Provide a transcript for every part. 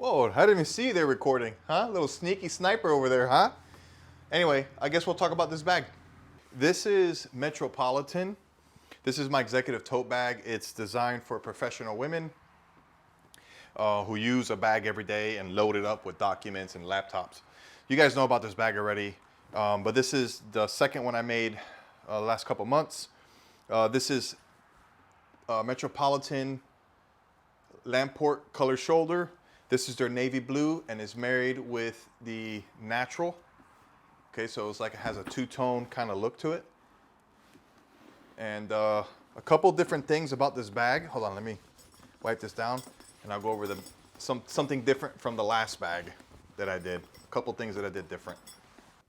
Whoa, I didn't even see they're recording, huh? Little sneaky sniper over there, huh? Anyway, I guess we'll talk about this bag. This is Metropolitan. This is my executive tote bag. It's designed for professional women who use a bag every day and load it up with documents and laptops. You guys know about this bag already, but this is the second one I made the last couple months. This is Metropolitan Lamport color shoulder. This is their navy blue and is married with the natural. Okay, so it's like it has a two-tone kind of look to it. And a couple different things about this bag. Hold on, let me wipe this down and I'll go over something different from the last bag that I did. A couple things that I did different.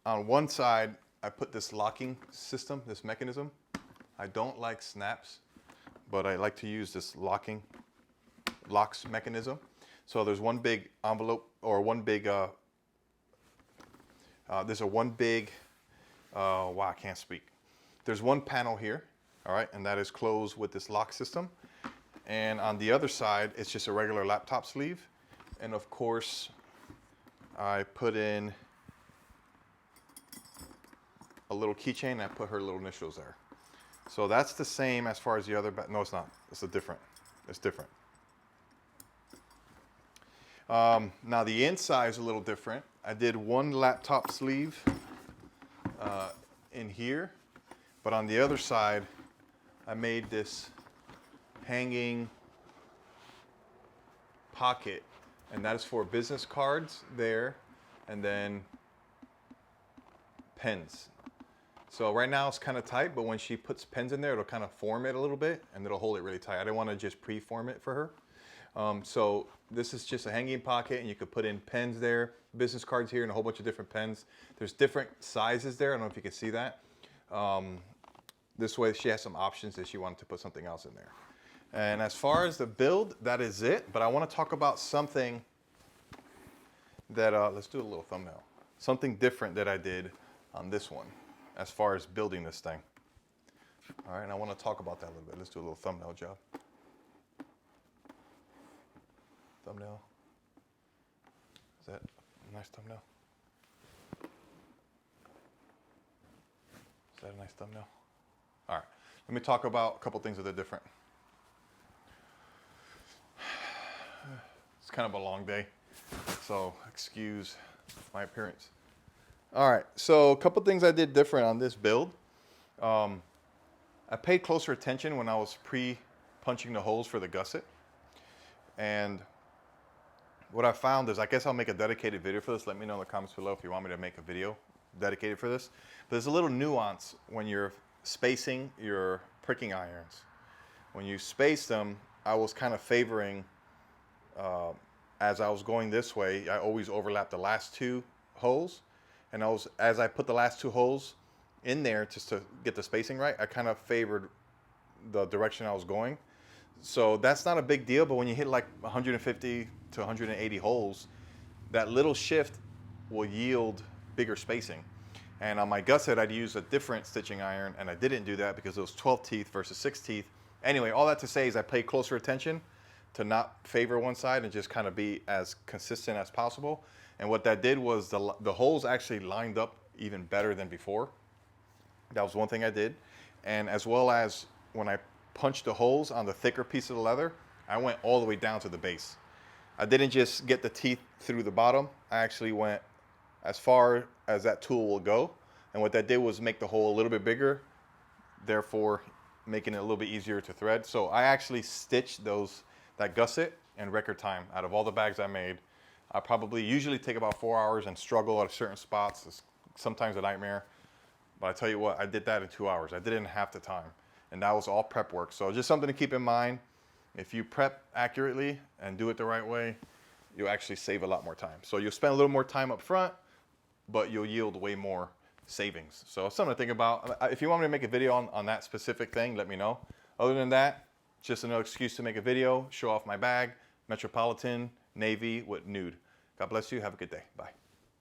On one side, I put this locking system, this mechanism. I don't like snaps, but I like to use this locks mechanism. So there's one big envelope, or one big, wow, I can't speak. There's one panel here, all right, and that is closed with this lock system. And on the other side, it's just a regular laptop sleeve. And of course, I put in a little keychain and I put her little initials there. So that's the same as far as the other bag. No, it's not. It's different. It's different. Now the inside is a little different. I did one laptop sleeve in here, but on the other side, I made this hanging pocket, and that is for business cards there, and then pens. So right now it's kind of tight, but when she puts pens in there, it'll kind of form it a little bit, and it'll hold it really tight. I didn't want to just pre-form it for her. So this is just a hanging pocket, and you could put in pens there, business cards here, and a whole bunch of different pens. There's different sizes there. I don't know if you can see that. This way she has some options if she wanted to put something else in there. And as far as the build, that is it. But I want to talk about something that, let's do a little thumbnail. Something different that I did on this one as far as building this thing. All right, and I want to talk about that a little bit. Let's do a little thumbnail job. Thumbnail. Is that a nice thumbnail? Is that a nice thumbnail? All right, let me talk about a couple things that are different. It's kind of a long day, so excuse my appearance. All right, so a couple things I did different on this build. I paid closer attention when I was pre-punching the holes for the gusset. And what I found is, I guess I'll make a dedicated video for this. Let me know in the comments below if you want me to make a video dedicated for this. But there's a little nuance when you're spacing your pricking irons. When you space them, I was kind of favoring, as I was going this way, I always overlapped the last two holes. And as I put the last two holes in there just to get the spacing right, I kind of favored the direction I was going. So that's not a big deal, but when you hit like 150 to 180 holes, that little shift will yield bigger spacing. And on my gusset, I'd use a different stitching iron, and I didn't do that because it was 12 teeth versus 6 teeth. Anyway, all that to say is I paid closer attention to not favor one side and just kind of be as consistent as possible. And what that did was the holes actually lined up even better than before. That was one thing I did. And as well as when I punched the holes on the thicker piece of the leather, I went all the way down to the base. I didn't just get the teeth through the bottom. I actually went as far as that tool will go. And what that did was make the hole a little bit bigger, therefore making it a little bit easier to thread. So I actually stitched that gusset in record time. Out of all the bags I made, I probably usually take about 4 hours and struggle at certain spots. It's sometimes a nightmare. But I tell you what, I did that in 2 hours. I did it in half the time. And that was all prep work. So just something to keep in mind. If you prep accurately and do it the right way, you'll actually save a lot more time. So you'll spend a little more time up front, but you'll yield way more savings. So something to think about. If you want me to make a video on that specific thing, let me know. Other than that, just another excuse to make a video, show off my bag, Metropolitan Navy with nude. God bless you. Have a good day. Bye.